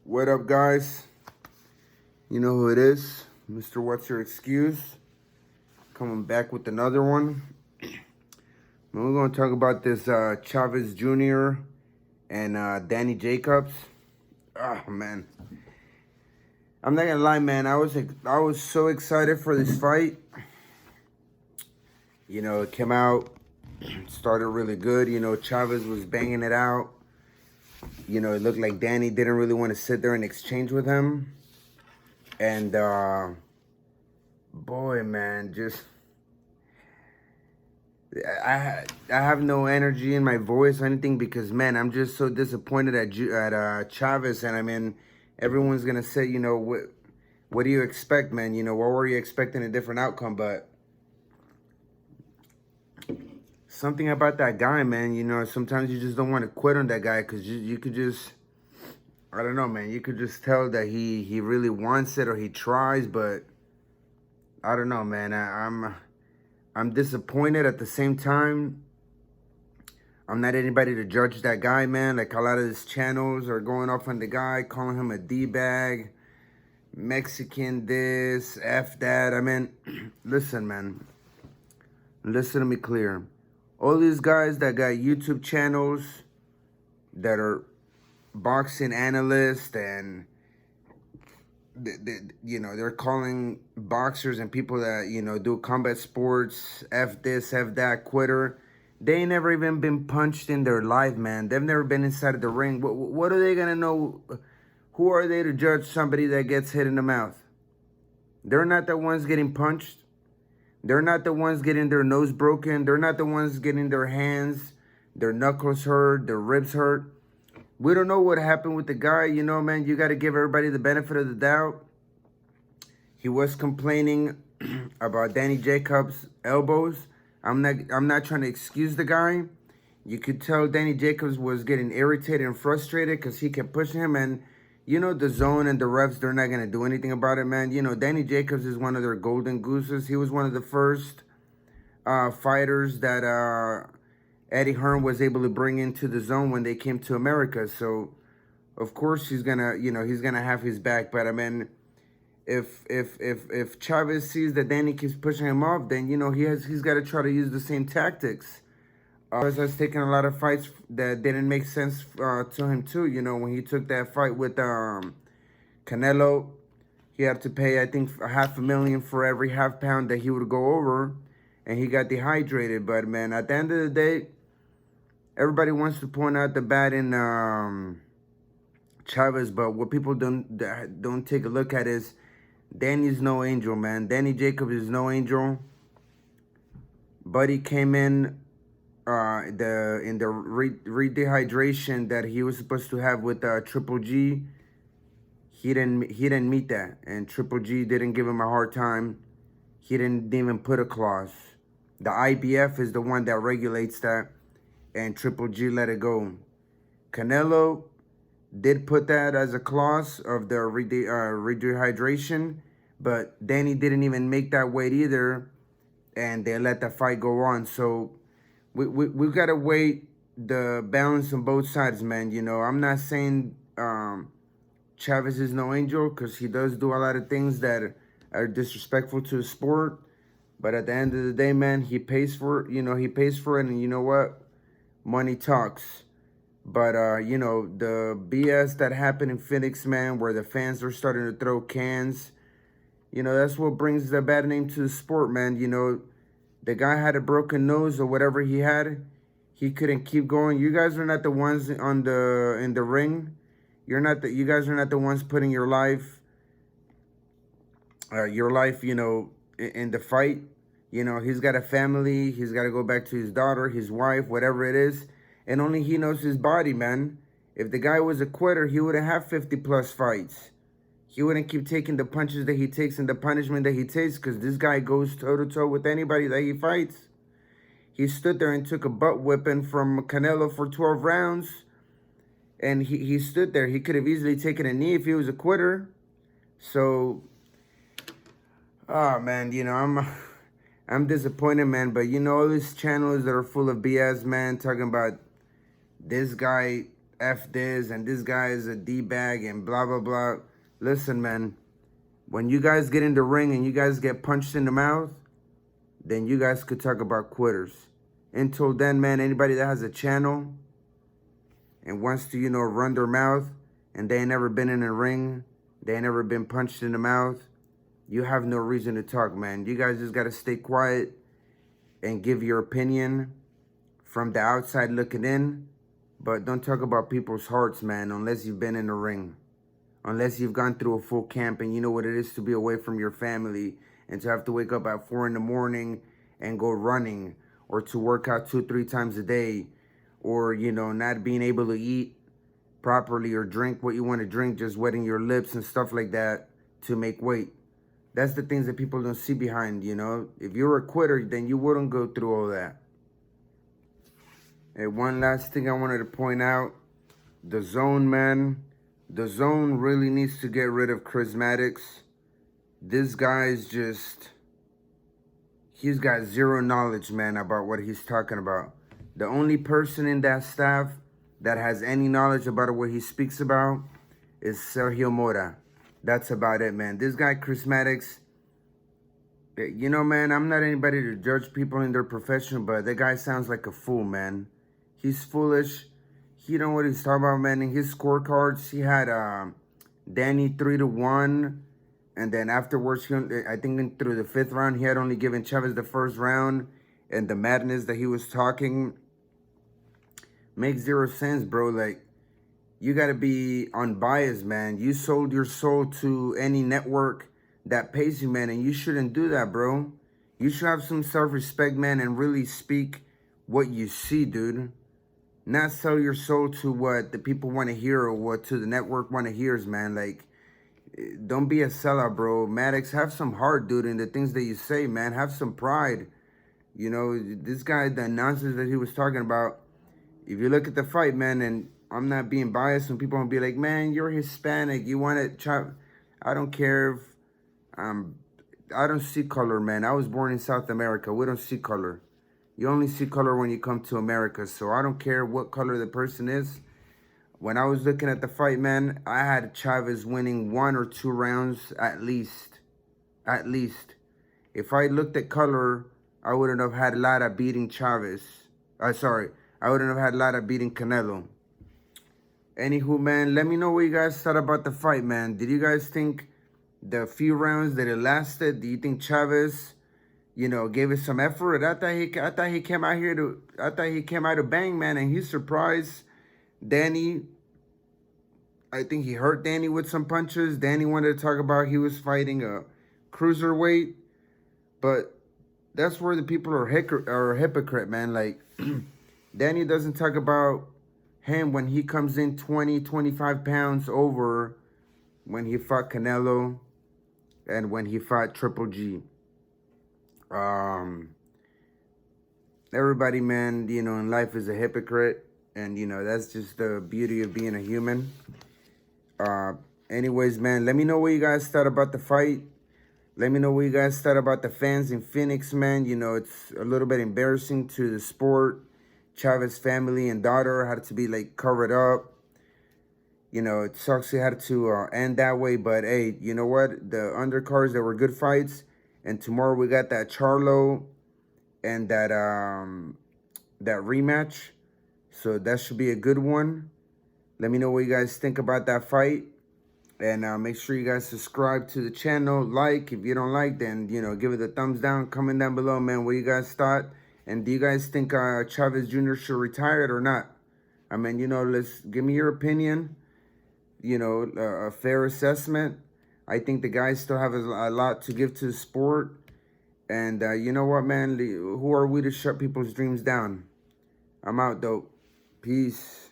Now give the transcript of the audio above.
What up, guys? You know who it is. Mr. What's Your Excuse? Coming back with another one. We're going to talk about this Chavez Jr. and Danny Jacobs. Ah, man. I'm not going to lie, man. I was so excited for this fight. You know, it came out, started really good. You know, Chavez was banging it out. You know, it looked like Danny didn't really want to sit there and exchange with him. And, boy, man, just... I have no energy in my voice or anything because, man, I'm just so disappointed at Chavez. And, I mean, everyone's going to say, you know, what do you expect, man? You know, what were you expecting a different outcome? But something about that guy, man, you know, sometimes you just don't want to quit on that guy because you could just, I don't know, man. You could just tell that he really wants it or he tries, but I don't know, man. I'm disappointed at the same time. I'm not anybody to judge that guy, man. Like, a lot of his channels are going off on the guy, calling him a D-bag, Mexican this, F that. I mean, listen, man. Listen to me clear. All these guys that got YouTube channels that are boxing analysts and you know, they're calling boxers and people that, you know, do combat sports, F this, F that, quitter. They ain't never even been punched in their life, man. They've never been inside of the ring. What are they going to know? Who are they to judge somebody that gets hit in the mouth? They're not the ones getting punched. They're not the ones getting their nose broken. They're not the ones getting their hands, their knuckles hurt, their ribs hurt. We don't know what happened with the guy. You know, man, you got to give everybody the benefit of the doubt. He was complaining about Danny Jacobs' elbows. I'm not trying to excuse the guy. You could tell Danny Jacobs was getting irritated and frustrated because he kept pushing him. And, you know, the zone and the refs, they're not going to do anything about it, man. You know, Danny Jacobs is one of their golden gooses. He was one of the first fighters that Eddie Hearn was able to bring into the zone when they came to America. So, of course, he's going to, you know, he's going to have his back. But, I mean, if Chavez sees that Danny keeps pushing him off, then, you know, he's got to try to use the same tactics. Chavez has taken a lot of fights that didn't make sense to him, too. You know, when he took that fight with Canelo, he had to pay, I think, $500,000 for every half pound that he would go over. And he got dehydrated. But, man, at the end of the day, everybody wants to point out the bad in Chavez. But what people don't take a look at is Danny's no angel, man. Danny Jacobs is no angel. Buddy came in the re-dehydration that he was supposed to have with Triple G. He didn't meet that. And Triple G didn't give him a hard time. He didn't even put a clause. The IBF is the one that regulates that, and Triple G let it go. Canelo did put that as a clause of the redehydration, but Danny didn't even make that weight either, and they let the fight go on. So we've got to weigh the balance on both sides, man. You know, I'm not saying Chavez is no angel, because he does do a lot of things that are disrespectful to the sport. But at the end of the day, man, he pays for it. You know, he pays for it. And you know what? Money talks. But, you know, the BS that happened in Phoenix, man, where the fans are starting to throw cans, you know, that's what brings the bad name to the sport, man. You know, the guy had a broken nose or whatever he had. He couldn't keep going. You guys are not the ones in the ring. You guys are not the ones putting your life, you know, in the fight. You know, he's got a family. He's got to go back to his daughter, his wife, whatever it is. And only he knows his body, man. If the guy was a quitter, he wouldn't have 50-plus fights. He wouldn't keep taking the punches that he takes and the punishment that he takes, because this guy goes toe-to-toe with anybody that he fights. He stood there and took a butt whipping from Canelo for 12 rounds. And he stood there. He could have easily taken a knee if he was a quitter. So... oh, man, you know, I'm disappointed, man. But, you know, all these channels that are full of BS, man, talking about this guy F this and this guy is a D-bag and blah, blah, blah. Listen, man, when you guys get in the ring and you guys get punched in the mouth, then you guys could talk about quitters. Until then, man, anybody that has a channel and wants to, run their mouth and they ain't never been in a ring, they ain't never been punched in the mouth, you have no reason to talk, man. You guys just got to stay quiet and give your opinion from the outside looking in. But don't talk about people's hearts, man, unless you've been in the ring. Unless you've gone through a full camp and you know what it is to be away from your family and to have to wake up at 4 in the morning and go running, or to work out 2-3 times a day, or, not being able to eat properly or drink what you want to drink, just wetting your lips and stuff like that to make weight. That's the things that people don't see behind, If you're a quitter, then you wouldn't go through all that. And one last thing I wanted to point out, the Zone, man. The Zone really needs to get rid of charismatics. This guy's he's got zero knowledge, man, about what he's talking about. The only person in that staff that has any knowledge about what he speaks about is Sergio Mora. That's about it, man. This guy, charismatics, man, I'm not anybody to judge people in their profession, but that guy sounds like a fool, man. He's foolish. He don't know what he's talking about, man. In his scorecards, he had Danny 3-1. And then afterwards, I think through the 5th round, he had only given Chavez the 1st round. And the madness that he was talking makes zero sense, bro. Like, you got to be unbiased, man. You sold your soul to any network that pays you, man. And you shouldn't do that, bro. You should have some self-respect, man, and really speak what you see, dude. Not sell your soul to what the people want to hear or what to the network want to hear, man. Like, don't be a sellout, bro. Maddox, have some heart, dude, in the things that you say, man. Have some pride. This guy, the nonsense that he was talking about, if you look at the fight, man, and I'm not being biased, and people will be like, man, you're Hispanic, you want to chop. I don't care if, I don't see color, man. I was born in South America. We don't see color. You only see color when you come to America. So I don't care what color the person is. When I was looking at the fight, man, I had Chavez winning 1 or 2 rounds at least. At least. If I looked at color, I wouldn't have had Lara beating Chavez. I wouldn't have had Lara beating Canelo. Anywho, man, let me know what you guys thought about the fight, man. Did you guys think the few rounds that it lasted, do you think Chavez, gave it some effort? I thought he came out to bang, man, and he surprised Danny. I think he hurt Danny with some punches. Danny wanted to talk about he was fighting a cruiserweight, but that's where the people are hypocrite, man. Like, Danny doesn't talk about him when he comes in 20, 25 pounds over when he fought Canelo and when he fought Triple G. Everybody, man, in life is a hypocrite. And, that's just the beauty of being a human. Anyways, man, let me know what you guys thought about the fight. Let me know what you guys thought about the fans in Phoenix, man. It's a little bit embarrassing to the sport. Chavez family and daughter had to be, like, covered up. It sucks it had to end that way. But, hey, you know what? The undercards, they were good fights. And tomorrow we got that Charlo and that rematch. So that should be a good one. Let me know what you guys think about that fight. And make sure you guys subscribe to the channel. Like. If you don't like, then, give it a thumbs down. Comment down below, man, what you guys thought. And do you guys think Chavez Jr. should retire or not? I mean, let's give me your opinion. A fair assessment. I think the guys still have a lot to give to the sport. And you know what, man? Who are we to shut people's dreams down? I'm out, though. Peace.